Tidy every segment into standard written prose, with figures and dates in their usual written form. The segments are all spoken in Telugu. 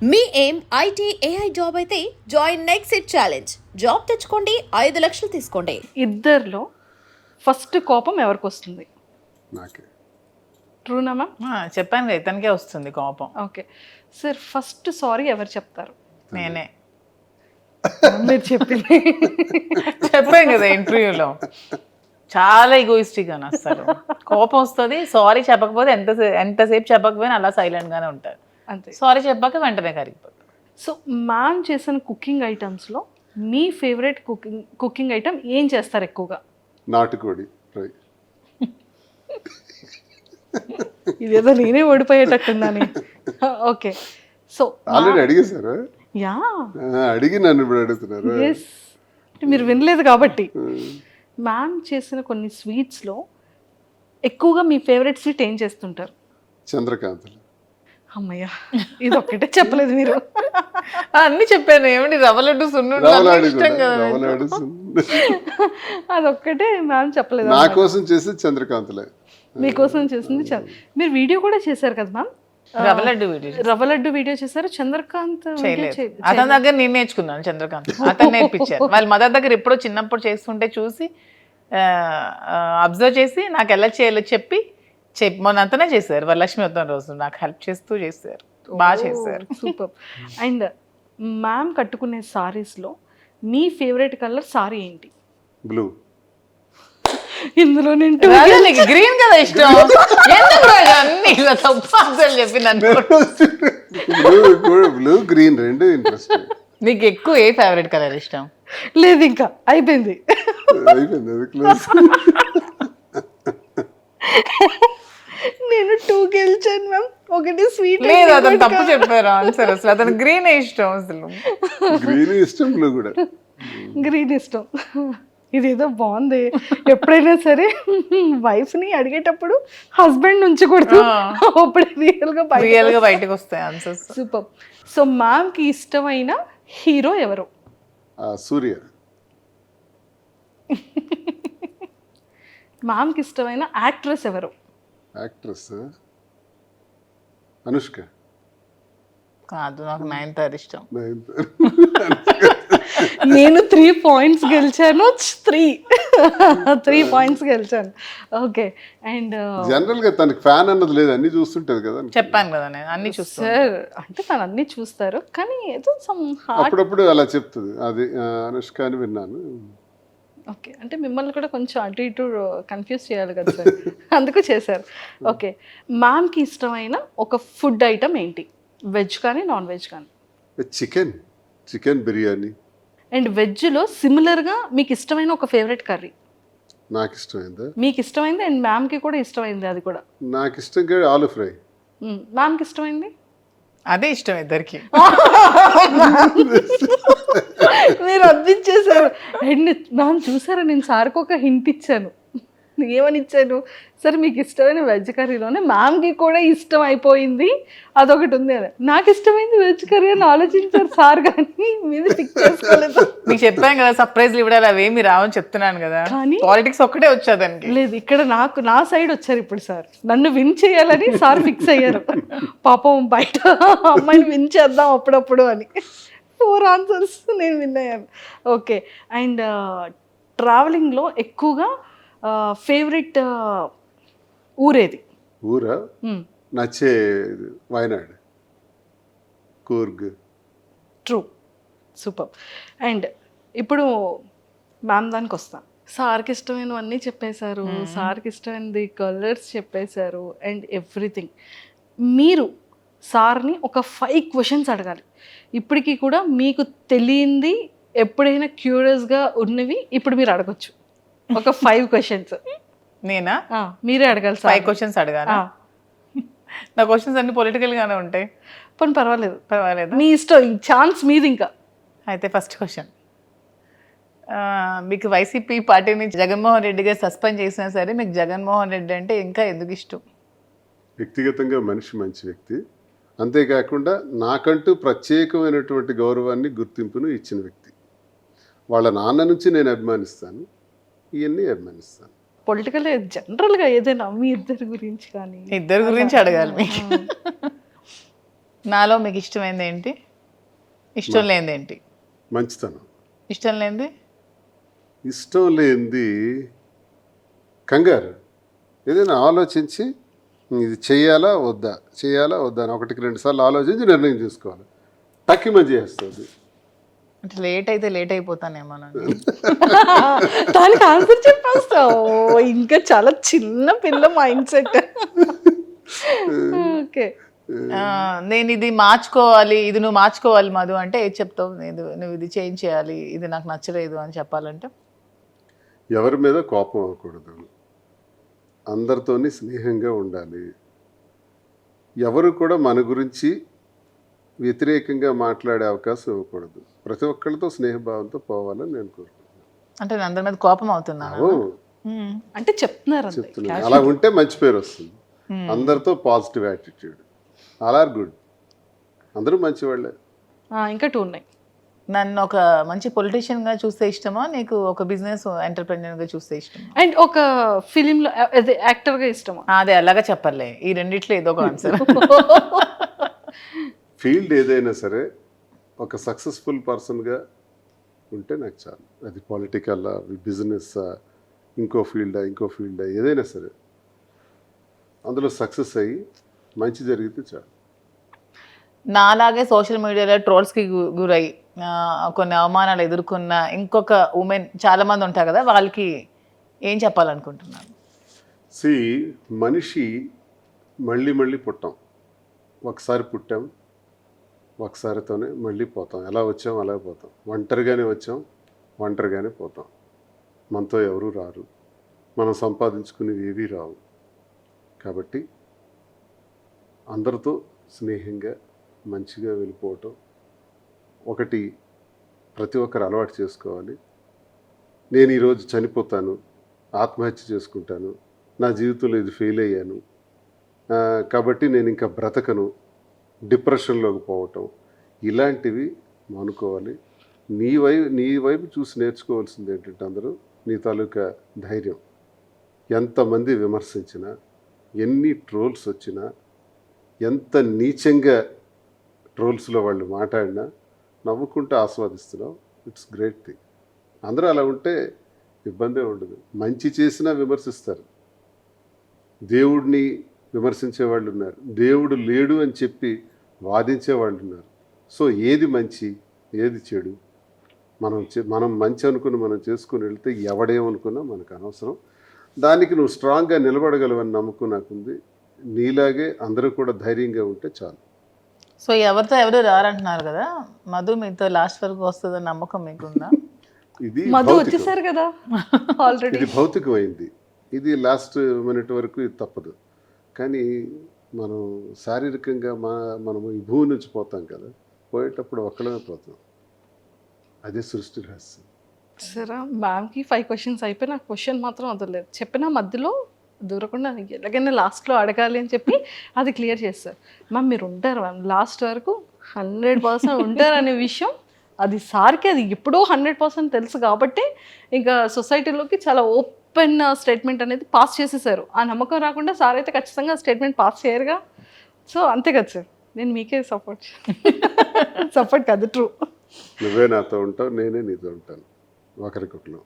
మీ ఏం ఐటీ ఏఐ జాబ్ అయితే join next it challenge. Job తెచ్చుకోండి, 5 లక్షలు తీసుకోండి. ఇద్దరిలో ఫస్ట్ కోపం ఎవరికి వస్తుంది? నాకే. ట్రూనా మ్యామ్? చెప్పాను కదా, ఇతనికే వస్తుంది కోపం. ఓకే సార్, ఫస్ట్ సారీ ఎవరు చెప్తారు? నేనే మీరు చెప్పింది చెప్పాను కదా ఇంటర్వ్యూలో, చాలా ఈగోయిస్టిక్ అని అసలు కోపం వస్తుంది. సారీ చెప్పకపోతే ఎంతసేపు చెప్పకపోయినా అలా సైలెంట్ గానే ఉంటారు. అంతే. సారీ చెప్పాక వెంటనే కరిగిపోతారు. సో మ్యామ్ చేసిన కుకింగ్ ఐటమ్స్లో మీ ఫేవరెట్ కుకింగ్ ఐటమ్ ఏం చేస్తారు ఎక్కువగా? నాటుకోడి ఫ్రై. ఇదేదో నేనే ఓడిపోయేటట్టుందని. ఓకే, సో ఆల్రెడీ అడిగేశారు. యా అడిగి నన్ను ఇప్పుడు అడుగుతున్నారు. ఎస్, మీరు వినలేదు కాబట్టి. మ్యామ్ చేసిన కొన్ని స్వీట్స్లో ఎక్కువగా మీ ఫేవరెట్ స్వీట్ ఏం చేస్తుంటారు? చంద్రకాంతలు. అమ్మయ్యా, ఇది ఒక్కటే చెప్పలేదు మీరు. అన్ని చెప్పాను. ఏమండి రవ్వ లడ్డు సున్నుండలు అన్నీ ఇష్టం కదా మీకు. అదొక్కటే మ్యామ్ చెప్పలేదు. నా కోసం చేసి చంద్రకాంతలే. మీకోసం చేసింది మీరు వీడియో కూడా చేశారు కదా మ్యామ్? రవ్వ లడ్డు వీడియో రవ్వ లడ్డు వీడియో చేశారు. చంద్రకాంత్ చేయలేదు. అతని దగ్గర నేను నేర్చుకున్నాను. చంద్రకాంత్ అతను నేర్పించారు. వాళ్ళ మదర్ దగ్గర ఎప్పుడో చిన్నప్పుడు చేస్తుంటే చూసి అబ్జర్వ్ చేసి నాకు ఎలా చేయాలో చెప్పి మొన్న అంతనే చేశారు. వాళ్ళ లక్ష్మీ వద్దన రోజు నాకు హెల్ప్ చేస్తూ చేశారు. బాగా చేశారు. సూపర్. అండ్ మ్యామ్ కట్టుకునే సారీస్లో మీ ఫేవరెట్ కలర్ సారీ ఏంటి? బ్లూ. ఇందులో నేను నీకు గ్రీన్ కదా ఇష్టం. ఎందుకు రాజు అన్ని ఇలా తప్పు ఆన్సర్లు చెప్పి నన్ను. బ్లూ గ్రీన్ రెండు ఇంట్రెస్ట్. నీకు ఎక్కువ ఏ ఫేవరెట్ కలర్ ఇష్టం? లేదు, ఇంకా అయిపోయింది. అయిపోయింది అది క్లోజ్. నేను 2 గెలిచాను మ్యామ్. ఒకటి స్వీట్. లేదు, అతను తప్పు చెప్పారు ఆన్సర్. అసలు అతను గ్రీన్ ఇష్టం. అసలు గ్రీన్ ఇష్టం, బ్లూ కూడా. గ్రీన్ ఇష్టం. ఇదేదో బాగుంది. ఎప్పుడైనా సరే వైఫ్ని అడిగేటప్పుడు హస్బెండ్ నుంచి కొడుతూ అప్పుడు రియల్ గా బయటకు వస్తాయి ఆన్సర్స్. సూపర్. సో మ్యామ్కి ఇష్టమైన హీరో ఎవరు? సూర్య. మ్యామ్కి ఇష్టమైన యాక్ట్రెస్ ఎవరు? యాక్ట్రెస్ అనుష్క. కాదు, నాకు నయనతార ఇష్టం. నేను 3 పాయింట్స్ గెలిచాను. 3 పాయింట్స్ గెలిచాను. ఓకే. అండ్ జనరల్ గా తనకి ఫ్యాన్ అన్నది లేదు, అన్ని చూస్తుంటది కదా. చెప్పాను కదా, నేను అన్ని చూస్తాను. సార్ అంటే తను అన్ని చూస్తారు, కానీ ఏదో సమ్ హార్ట్. అప్పుడప్పుడు అలా చెప్తుంది. అది అనుష్క అని విన్నాను. ఓకే, అంటే మిమ్మల్ని కూడా కొంచెం అటు ఇటు కన్ఫ్యూజ్ చేయాలి కదా సార్, అందుకు చేశారు. ఓకే, మ్యామ్కి ఇష్టమైన ఒక ఫుడ్ ఐటమ్ ఏంటి? వెజ్ కానీ నాన్ వెజ్ కానీ? చికెన్ బిర్యానీ. అండ్ వెజ్లో సిమిలర్గా మీకు ఇష్టమైన ఒక ఫేవరెట్ కర్రీ? నాకు ఇష్టమైందా? మీకు ఇష్టమైంది అండ్ మ్యామ్కి కూడా ఇష్టమైంది అది కూడా? నాకు ఇష్టం ఆలు ఫ్రై. మ్యామ్కి ఇష్టమైంది? అదే ఇష్టం ఇద్దరికి. మీరు అందించేశారు. అండ్ మ్యామ్ చూసారా, నేను సార్కి ఒక హింట్ ఇచ్చాను. ఏమని ఇచ్చాను? సరే మీకు ఇష్టమైన వెజ్ కర్రీలోనే మ్యామ్కి కూడా ఇష్టం అయిపోయింది అదొకటి ఉంది అని. నాకు ఇష్టమైంది వెజ్ కర్రీ అని ఆలోచించారు సార్, కానీ మీద పిక్ చేసుకోలేదు. మీకు చెప్పాను కదా సర్ప్రైజ్లు ఇవ్వడాలి అవేమి రావని చెప్తున్నాను కదా. కానీ పాలిటిక్స్ ఒక్కటే వచ్చేదానికి లేదు, ఇక్కడ నా సైడ్ వచ్చారు ఇప్పుడు సార్. నన్ను విన్ చేయాలని సార్ ఫిక్స్ అయ్యారు. పాపం బయట అమ్మాయిని విన్ చేద్దాం అప్పుడప్పుడు అని. 4 ఆన్సర్స్ నేను విన్ అయ్యాను. ఓకే. అండ్ ట్రావెలింగ్లో ఎక్కువగా ఫేవరెట్ ఊరేది? ఊరా నచ్చే Wayanad, Coorg. True. Super. And ఇప్పుడు మ్యామ్ దానికి వస్తాం. సార్కి ఇష్టమైనవన్నీ చెప్పేశారు, సార్కి ఇష్టమైనది కలర్స్ చెప్పేశారు అండ్ ఎవ్రీథింగ్. మీరు సార్ని ఒక 5 క్వశ్చన్స్ అడగాలి. ఇప్పటికీ కూడా మీకు తెలియంది ఎప్పుడైనా క్యూరియస్గా ఉన్నవి ఇప్పుడు మీరు అడగచ్చు. ఒక 5 క్వశ్చన్స్. నేనా? మీరే అడగాలి. 5 క్వశ్చన్స్ అడగాలి. నా క్వశ్చన్స్ అన్ని పొలిటికల్ గానే ఉంటాయి. పోనీ పర్వాలేదు, పర్వాలేదు, మీ ఇష్టం. ఈ ఛాన్స్ మీది. ఇంకా అయితే ఫస్ట్ క్వశ్చన్, మీకు వైసీపీ పార్టీ నుంచి జగన్మోహన్ రెడ్డి గారు సస్పెండ్ చేసినా సరే మీకు జగన్మోహన్ రెడ్డి అంటే ఇంకా ఎందుకు ఇష్టం? వ్యక్తిగతంగా మనిషి మంచి వ్యక్తి, అంతేకాకుండా నాకంటూ ప్రత్యేకమైనటువంటి గౌరవాన్ని గుర్తింపును ఇచ్చిన వ్యక్తి. వాళ్ళ నాన్న నుంచి నేను అభిమానిస్తాను, ఇవన్నీ అభిమానిస్తాను. పొలిటికల్ జనరల్గా ఏదైనా మీ ఇద్దరి గురించి కానీ? ఇద్దరి గురించి అడగాలి మీకు. నాలో మీకు ఇష్టమైంది ఏంటి, ఇష్టం లేనిది ఏంటి? మంచితనం. ఇష్టం లేనిది ఇష్టం లేనిది కంగారు. ఏదైనా ఆలోచించి ఇది చేయాలా వద్దా అని 1-2 సార్లు ఆలోచించి నిర్ణయం తీసుకోవాలి. టక్కిమని చేస్తుంది. అంటే లేట్ అయితే లేట్ అయిపోతానేమోనండి. దానికి ఆన్సర్ చెప్పేస్తావు. ఇంకా చాలా చిన్న పిల్ల మైండ్ సెట్. ఓకే. నేను ఇది మార్చుకోవాలి, ఇది నువ్వు మార్చుకోవాలి మధు అంటే ఏది చెప్తావు? నువ్వు ఇది చేంజ్ చేయాలి, ఇది నాకు నచ్చలేదు అని చెప్పాలంటే? ఎవరి మీద కోపం అవ్వకూడదు, అందరితోని స్నేహంగా ఉండాలి, ఎవరు కూడా మన గురించి వ్యతిరేకంగా మాట్లాడే అవకాశం ఇవ్వకూడదు, ప్రతి ఒక్కరితో స్నేహభావంతో పోవాలని నేను కోరుకుంటున్నాను. అంటే నేను అందరి మీద కోపం అవుతున్నాను. అంటే చెప్తున్నారు అంతే. చెప్తున్నాను. అలా ఉంటే మంచి పేరు వస్తుంది. అందరితో positive attitude, all are good, అందరూ మంచివాళ్ళే. ఇంకా 2 ఉన్నాయి. నన్ను ఒక మంచి పొలిటీషియన్ గా చూస్తే ఇష్టమా, నీకు ఒక బిజినెస్ ఎంటర్ప్రెన్యూర్ గా చూస్తే ఇష్టమా, అండ్ ఒక ఫిలిం లో యాక్టర్ గా ఇష్టమా? అదే అలాగా చెప్పర్లే, ఈ రెండిట్లో ఏదో ఒక ఆన్సర్. ఫీల్డ్ ఏదైనా సరే ఒక సక్సెస్ఫుల్ పర్సన్గా ఉంటే నాకు చాలు. అది పొలిటికల్, బిజినెస్, ఇంకో ఫీల్డా ఏదైనా సరే అందులో సక్సెస్ అయ్యి మంచి జరిగితే చాలు. నాలాగే సోషల్ మీడియాలో ట్రోల్స్కి గురై కొన్ని అవమానాలు ఎదుర్కొన్న ఇంకొక ఉమెన్ చాలా మంది ఉంటారు కదా, వాళ్ళకి ఏం చెప్పాలనుకుంటున్నాను? మనిషి మళ్ళీ పుట్టాం. ఒకసారి పుట్టాం, ఒకసారితోనే మళ్ళీ పోతాం. ఎలా వచ్చాం అలా పోతాం. ఒంటరిగానే వచ్చాం, ఒంటరిగానే పోతాం. మనతో ఎవరు రారు, మనం సంపాదించుకునేవి ఏవీ రావు. కాబట్టి అందరితో స్నేహంగా మంచిగా వెళ్ళిపోవటం ఒకటి ప్రతి ఒక్కరు అలవాటు చేసుకోవాలి. నేను ఈరోజు చనిపోతాను, ఆత్మహత్య చేసుకుంటాను, నా జీవితంలో ఇది ఫెయిల్ అయ్యాను కాబట్టి నేను ఇంకా బ్రతకను, డిప్రెషన్లోకి పోవటం, ఇలాంటివి మానుకోవాలి. నీ వైపు చూసి నేర్చుకోవాల్సింది ఏంటంటే అందరూ నీ తాలూకా ధైర్యం. ఎంతమంది విమర్శించినా, ఎన్ని ట్రోల్స్ వచ్చినా, ఎంత నీచంగా ట్రోల్స్లో వాళ్ళు మాట్లాడినా నవ్వుకుంటూ ఆస్వాదిస్తున్నావు. It's great thing. అందరూ అలా ఉంటే ఇబ్బందే ఉండదు. మంచి చేసినా విమర్శిస్తారు. దేవుడిని విమర్శించే వాళ్ళు ఉన్నారు, దేవుడు లేడు అని చెప్పి వాదించే వాళ్ళు ఉన్నారు. సో ఏది మంచి ఏది చెడు మనం మంచి అనుకుని మనం చేసుకుని వెళ్తే ఎవడేమనుకున్నా మనకు అనవసరం. దానికి నువ్వు స్ట్రాంగ్గా నిలబడగలవని నమ్మకం నాకుంది. నీలాగే అందరూ కూడా ధైర్యంగా ఉంటే చాలు. సో ఎవరితో ఎవరు రారంటున్నారు కదా, మధు మీతో లాస్ట్ వరకు వస్తుందని నమ్మకం మీకుందా? ఇది మధు వచ్చేసారు కదా ఆల్రెడీ. ఇది భౌతికమైంది. ఇది లాస్ట్ మినిట్ వరకు ఇది తప్పదు. కానీ మనం శారీరకంగా మనము ఈ భూమి నుంచి పోతాం కదా, పోయేటప్పుడు ఒక్కడమే పోతాం. అదే సృష్టి రహస్యం. సరే, మ్యామ్కి 5 questions అయిపోయి నాకు క్వశ్చన్ మాత్రం వదలలేదు. చెప్పిన మధ్యలో దూరకుండా ఎలాగైనా లాస్ట్లో అడగాలి అని చెప్పి అది క్లియర్ చేస్తారు. మ్యామ్ మీరు ఉంటారు మ్యామ్ లాస్ట్ వరకు 100% ఉంటారు అనే విషయం అది సార్కి అది ఎప్పుడో 100% తెలుసు కాబట్టి ఇంకా సొసైటీలోకి చాలా ఓపెన్ స్టేట్మెంట్ అనేది పాస్ చేసేసారు. ఆ నమ్మకం రాకుండా సార్ అయితే ఖచ్చితంగా స్టేట్మెంట్ పాస్ చేయరుగా. సో అంతే కదా సార్, నేను మీకే సపోర్ట్ కాదు, ట్రూ. నువ్వే నాతో ఉంటావు, నేనే నీతో ఉంటాను. ఒకరికొకరు.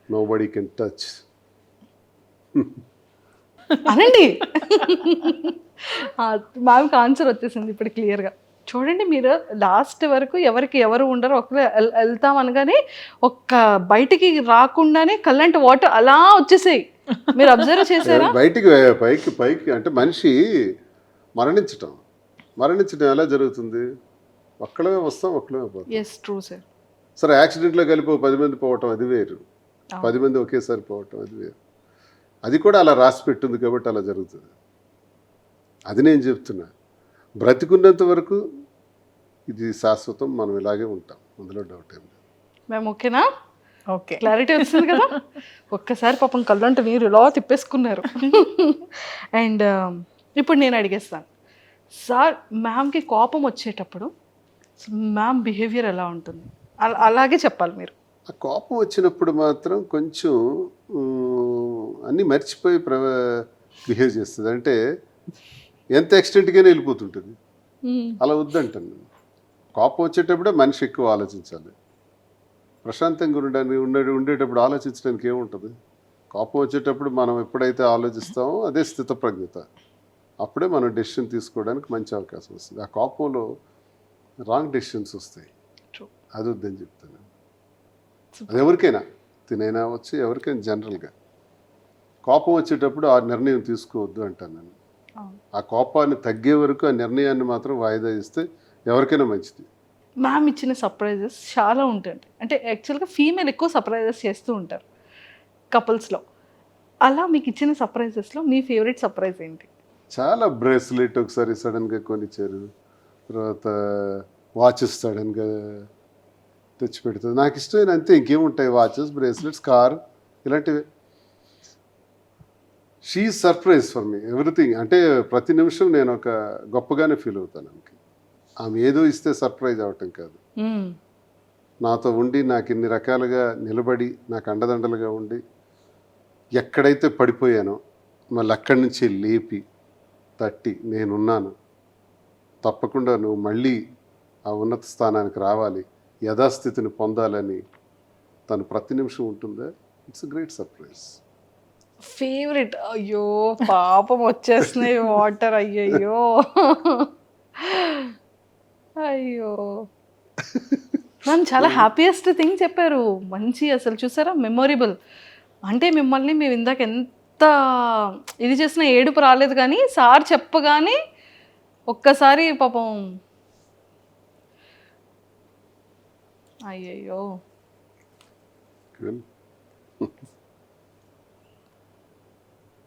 Nobody can touch. అనండి. మ్యామ్కి ఆన్సర్ వచ్చేసింది ఇప్పుడు క్లియర్గా. చూడండి, మీరు లాస్ట్ వరకు ఎవరికి ఎవరు ఉండరు, ఒకరు వెళ్తాం అనగానే ఒక్క బయటికి రాకుండానే కల్లంటి వాటర్ అలా వచ్చేసాయి. మీరు అబ్జర్వ్ చేశారా? పైకి అంటే మనిషి మరణించటం ఎలా జరుగుతుంది? ఒక్కడమే వస్తాం, ఒక్కడమే పోతాం. Yes, true sir. సరే, యాక్సిడెంట్లో కలిపి 10 మంది పోవటం అది వేరు, 10 మంది ఒకేసారి పోవటం అది వేరు. అది కూడా అలా రాసి పెట్టింది కాబట్టి అలా జరుగుతుంది. అది నేను చెప్తున్నా. బ్రతికున్నంత వరకు ఇది శాశ్వతం, మనం ఇలాగే ఉంటాం, అందులో డౌట్ ఏం లేదు. మేము ఓకేనా? ఓకే, క్లారిటీ వచ్చింది కదా. ఒక్కసారి పాపం కళ్ళంటే మీరు ఇలా తిప్పేసుకున్నారు. అండ్ ఇప్పుడు నేను అడిగేస్తాను సార్, మ్యామ్కి కోపం వచ్చేటప్పుడు మ్యామ్ బిహేవియర్ ఎలా ఉంటుంది? అలాగే చెప్పాలి మీరు. ఆ కోపం వచ్చినప్పుడు మాత్రం కొంచెం అన్నీ మర్చిపోయి బిహేవ్ చేస్తుంది. అంటే ఎంత ఎక్స్టెంట్గానే వెళ్ళిపోతుంటుంది. అలా వద్దంటాను నేను. కోపం వచ్చేటప్పుడే మనిషి ఎక్కువ ఆలోచించాలి. ప్రశాంతంగా ఉండేటప్పుడు ఆలోచించడానికి ఏముంటుంది? కోపం వచ్చేటప్పుడు మనం ఎప్పుడైతే ఆలోచిస్తామో అదే స్థితప్రజ్ఞత. అప్పుడే మనం డెసిషన్ తీసుకోవడానికి మంచి అవకాశం వస్తుంది. ఆ కోపంలో రాంగ్ డెసిషన్స్ వస్తాయి. True. అది వద్దని చెప్తాను. అది ఎవరికైనా తినైనా వచ్చి ఎవరికైనా జనరల్గా కోపం వచ్చేటప్పుడు ఆ నిర్ణయం తీసుకోవద్దు అంటాను నేను. ఆ కోపాన్ని తగ్గే వరకు ఆ నిర్ణయాన్ని మాత్రం వాయిదా ఇస్తే ఎవరికైనా మంచిది. మ్యామ్ ఇచ్చిన సర్ప్రైజెస్ చాలా ఉంటాయి. అంటే యాక్చువల్గా ఫీమేల్ ఎక్కువ సర్ప్రైజెస్ చేస్తూ ఉంటారు కపుల్స్లో. అలా మీకు ఇచ్చిన సర్ప్రైజెస్లో మీ ఫేవరెట్ సర్ప్రైజ్ ఏంటి? చాలా బ్రేస్లెట్ ఒకసారి సడన్గా కొనిచ్చారు, తర్వాత వాచెస్ సడన్గా తెచ్చి పెడుతుంది. నాకు ఇష్టమైన అంతే, ఇంకేముంటాయి? వాచెస్, బ్రేస్లెట్స్, కార్, ఇలాంటివి. She surprise for me everything. అంటే ప్రతి నిమిషం నేను ఒక గొప్పగానే ఫీల్ అవుతాను ఆమెకి. ఆమె ఏదో ఇస్తే సర్ప్రైజ్ అవటం కాదు, నాతో ఉండి నాకు ఇన్ని రకాలుగా నిలబడి నాకు అండదండలుగా ఉండి ఎక్కడైతే పడిపోయానో మళ్ళీ అక్కడి నుంచి లేపి తట్టి నేనున్నాను, తప్పకుండా నువ్వు మళ్ళీ ఆ ఉన్నత స్థానానికి రావాలి, యథాస్థితిని పొందాలని తను ప్రతి నిమిషం ఉంటుందా. It's great surprise. ఫేవరెట్? అయ్యో పాపం వచ్చేస్తున్నాయి వాటర్. అయ్యయ్యో అయ్యో మ్యామ్ చాలా హ్యాపీయెస్ట్ థింగ్ చెప్పారు. మంచి అసలు చూసారా మెమొరబుల్. అంటే మిమ్మల్ని మేము ఇందాక ఎంత ఇది చేసినా ఏడుపు రాలేదు, కానీ సార్ చెప్పగానే ఒక్కసారి పాపం అయ్యయ్యో.